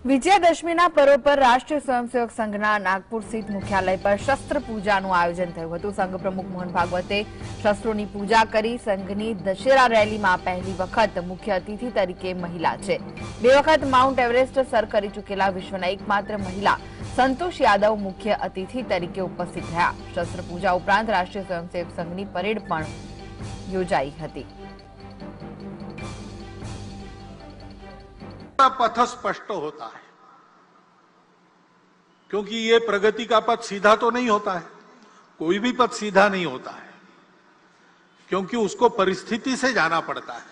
વિજયાદશમીના પર્વ પર રાષ્ટ્રીય સ્વયંસેવક સંઘના નાગપુર સ્થિત મુખ્યાલય પર શસ્ત્ર પૂજાનું આયોજન થયું હતું। સંઘ પ્રમુખ મોહન ભાગવતે શસ્ત્રોની પૂજા કરી। સંઘની દશેરા રેલીમાં પહેલી વખત મુખ્ય અતિથિ તરીકે મહિલા છે। બે વખત માઉન્ટ એવરેસ્ટ સર કરી ચૂકેલા વિશ્વના એકમાત્ર મહિલા સંતોષ યાદવ મુખ્ય અતિથિ તરીકે ઉપસ્થિત રહ્યા। શસ્ત્ર પૂજા ઉપરાંત રાષ્ટ્રીય સ્વયંસેવક સંઘની પરેડ પણ યોજાઈ હતી। पथ स्पष्ट होता है, क्योंकि ये प्रगति का पथ सीधा तो नहीं होता है। कोई भी पथ सीधा नहीं होता है, क्योंकि उसको परिस्थिति से जाना पड़ता है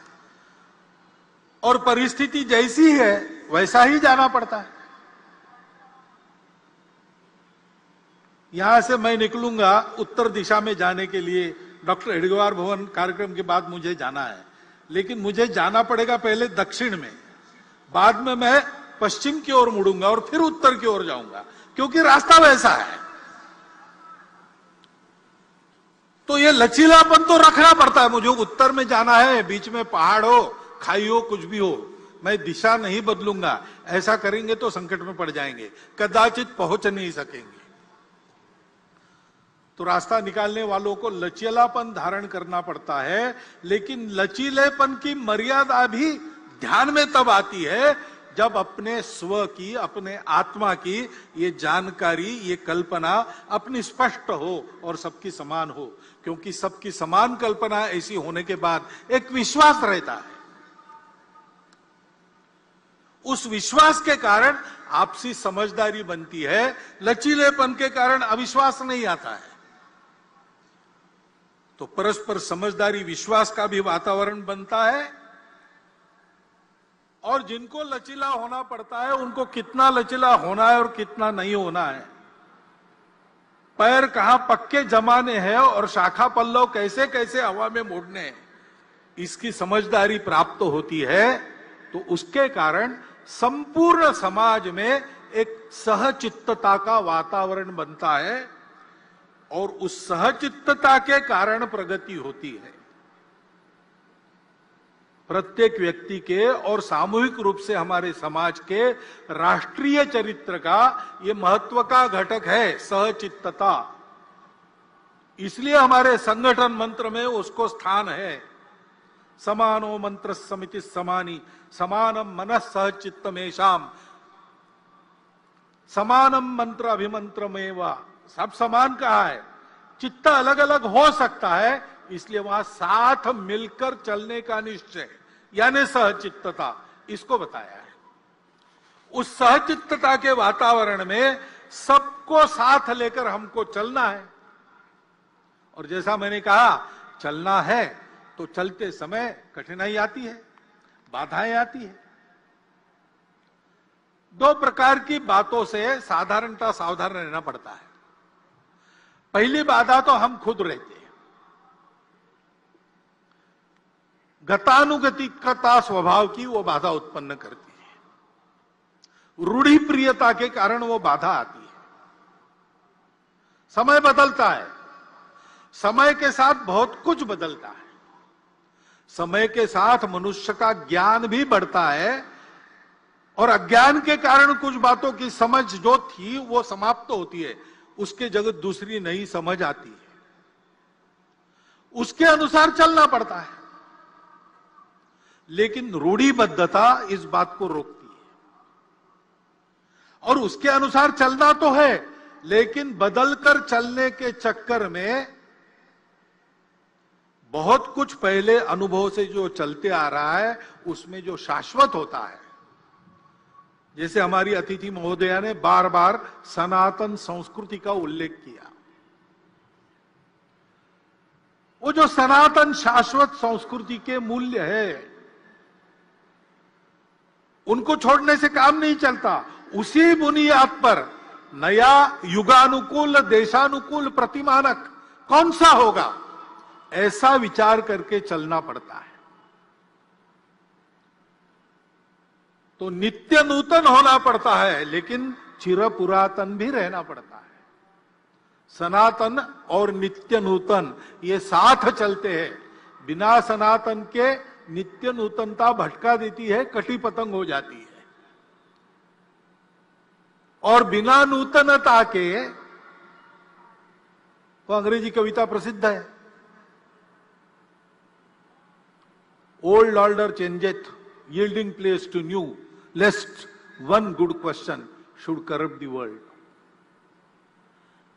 और परिस्थिति जैसी है वैसा ही जाना पड़ता है। यहां से मैं निकलूंगा उत्तर दिशा में जाने के लिए, डॉक्टर हेडगेवार भवन कार्यक्रम के बाद मुझे जाना है, लेकिन मुझे जाना पड़ेगा पहले दक्षिण में, बाद में मैं पश्चिम की ओर मुड़ूंगा और फिर उत्तर की ओर जाऊंगा, क्योंकि रास्ता वैसा है। तो ये लचीलापन तो रखना पड़ता है। मुझे उत्तर में जाना है, बीच में पहाड़ हो, खाई हो, कुछ भी हो, मैं दिशा नहीं बदलूंगा। ऐसा करेंगे तो संकट में पड़ जाएंगे, कदाचित पहुंच नहीं सकेंगे। तो रास्ता निकालने वालों को लचीलापन धारण करना पड़ता है, लेकिन लचीलेपन की मर्यादा भी ध्यान में तब आती है जब अपने स्व की, अपने आत्मा की ये जानकारी, ये कल्पना अपनी स्पष्ट हो और सबकी समान हो। क्योंकि सबकी समान कल्पना ऐसी होने के बाद एक विश्वास रहता है। उस विश्वास के कारण आपसी समझदारी बनती है, लचीलेपन के कारण अविश्वास नहीं आता है। तो परस्पर समझदारी, विश्वास का भी वातावरण बनता है। और जिनको लचीला होना पड़ता है उनको कितना लचीला होना है और कितना नहीं होना है, पैर कहां पक्के जमाने हैं और शाखा पल्लव कैसे कैसे हवा में मोड़ने हैं, इसकी समझदारी प्राप्त होती है। तो उसके कारण संपूर्ण समाज में एक सहचित्तता का वातावरण बनता है और उस सहचित्तता के कारण प्रगति होती है। प्रत्येक व्यक्ति के और सामूहिक रूप से हमारे समाज के राष्ट्रीय चरित्र का ये महत्व का घटक है, सहचित्तता। इसलिए हमारे संगठन मंत्र में उसको स्थान है। समानो मंत्र समिति समानी, समानम मनः सहचित्तमेषाम, समानम मंत्र अभिमंत्रमेवा। सब समान कहा है, चित्त अलग अलग हो सकता है, इसलिए वहां साथ मिलकर चलने का निश्चय यानी सहचित्तता, इसको बताया है। उस सहचित्तता के वातावरण में सबको साथ लेकर हमको चलना है। और जैसा मैंने कहा, चलना है तो चलते समय कठिनाई आती है, बाधाएं आती है। दो प्रकार की बातों से साधारणतः सावधान रहना पड़ता है। पहली बाधा तो हम खुद रहते हैं, गतानुगतिकता स्वभाव की वो बाधा उत्पन्न करती है। रूढ़ि प्रियता के कारण वो बाधा आती है। समय बदलता है, समय के साथ बहुत कुछ बदलता है। समय के साथ मनुष्य का ज्ञान भी बढ़ता है और अज्ञान के कारण कुछ बातों की समझ जो थी वो समाप्त होती है, उसके जगह दूसरी नई समझ आती है। उसके अनुसार चलना पड़ता है, लेकिन रूढ़िबद्धता इस बात को रोकती है। और उसके अनुसार चलना तो है, लेकिन बदलकर चलने के चक्कर में बहुत कुछ पहले अनुभव से जो चलते आ रहा है उसमें जो शाश्वत होता है, जैसे हमारी अतिथि महोदया ने बार बार सनातन संस्कृति का उल्लेख किया। वो जो सनातन शाश्वत संस्कृति के मूल्य है, उनको छोड़ने से काम नहीं चलता। उसी बुनियाद पर नया युगानुकूल, देशानुकूल प्रतिमानक कौन सा होगा, ऐसा विचार करके चलना पड़ता है। तो नित्य नूतन होना पड़ता है, लेकिन चिर पुरातन भी रहना पड़ता है। सनातन और नित्य नूतन ये साथ चलते हैं। बिना सनातन के नित्य नूतनता भटका देती है, कटी पतंग हो जाती है। और बिना नूतनता के, वो अंग्रेजी कविता प्रसिद्ध है, old order changeth yielding place to new, lest one good question should corrupt the world.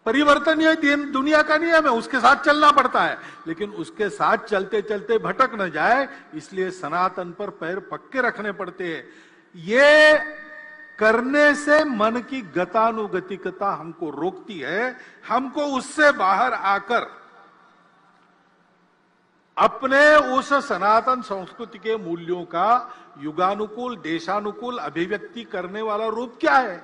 परिवर्तन ये दुनिया का नियम है, उसके साथ चलना पड़ता है, लेकिन उसके साथ चलते चलते भटक न जाए, इसलिए सनातन पर पैर पक्के रखने पड़ते हैं। ये करने से मन की गतानुगतिकता हमको रोकती है, हमको उससे बाहर आकर अपने उस सनातन संस्कृति के मूल्यों का युगानुकूल, देशानुकूल अभिव्यक्ति करने वाला रूप क्या है,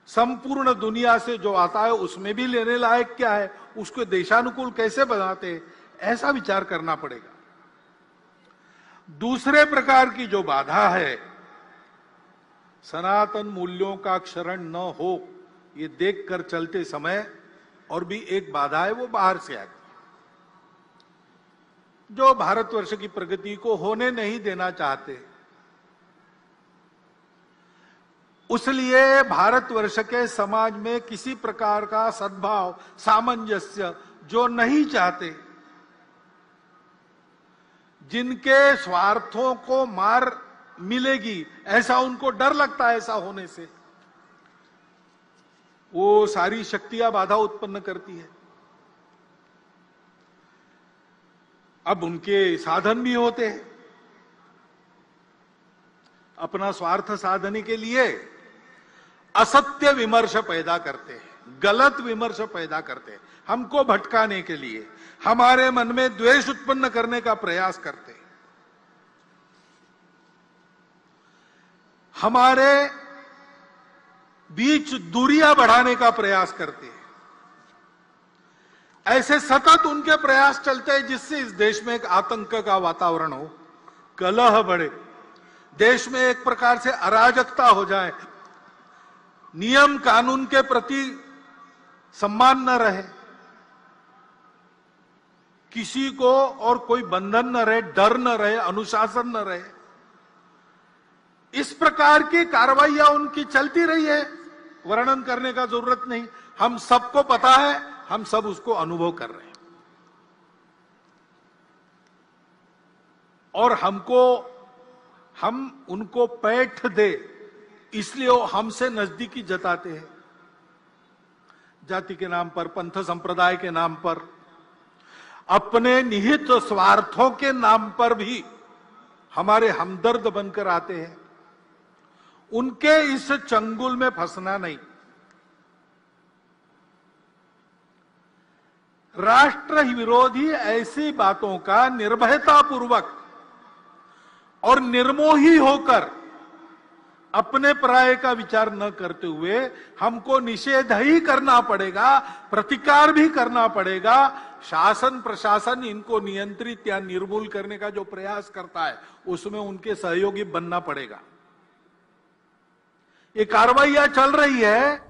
संपूर्ण दुनिया से जो आता है उसमें भी लेने लायक क्या है, उसको देशानुकूल कैसे बनाते, ऐसा विचार करना पड़ेगा। दूसरे प्रकार की जो बाधा है, सनातन मूल्यों का क्षरण न हो, ये देखकर चलते समय और भी एक बाधा है, वो बाहर से आती, जो भारतवर्ष की प्रगति को होने नहीं देना चाहते। उसलिए भारतवर्ष के समाज में किसी प्रकार का सद्भाव, सामंजस्य जो नहीं चाहते, जिनके स्वार्थों को मार मिलेगी ऐसा उनको डर लगता है, ऐसा होने से वो सारी शक्तियां बाधा उत्पन्न करती है। अब उनके साधन भी होते हैं, अपना स्वार्थ साधने के लिए असत्य विमर्श पैदा करते हैं, गलत विमर्श पैदा करते हैं, हमको भटकाने के लिए, हमारे मन में द्वेष उत्पन्न करने का प्रयास करते हैं, हमारे बीच दूरियां बढ़ाने का प्रयास करते हैं। ऐसे सतत उनके प्रयास चलते हैं जिससे इस देश में एक आतंक का वातावरण हो, कलह बढ़े, देश में एक प्रकार से अराजकता हो जाए, नियम कानून के प्रति सम्मान न रहे, किसी को और कोई बंधन न रहे, डर न रहे, अनुशासन न रहे। इस प्रकार की कार्रवाइयां उनकी चलती रही है, वर्णन करने का जरूरत नहीं, हम सबको पता है, हम सब उसको अनुभव कर रहे हैं। और हम उनको पैठ दे इसलिए वो हमसे नजदीकी जताते हैं, जाति के नाम पर, पंथ संप्रदाय के नाम पर, अपने निहित स्वार्थों के नाम पर भी हमारे हमदर्द बनकर आते हैं। उनके इस चंगुल में फंसना नहीं। राष्ट्र विरोधी ऐसी बातों का निर्भयतापूर्वक और निर्मोही होकर अपने पराये का विचार न करते हुए हमको निषेध ही करना पड़ेगा, प्रतिकार भी करना पड़ेगा। शासन प्रशासन इनको नियंत्रित या निर्मूल करने का जो प्रयास करता है उसमें उनके सहयोगी बनना पड़ेगा। ये कार्रवाइयां चल रही है,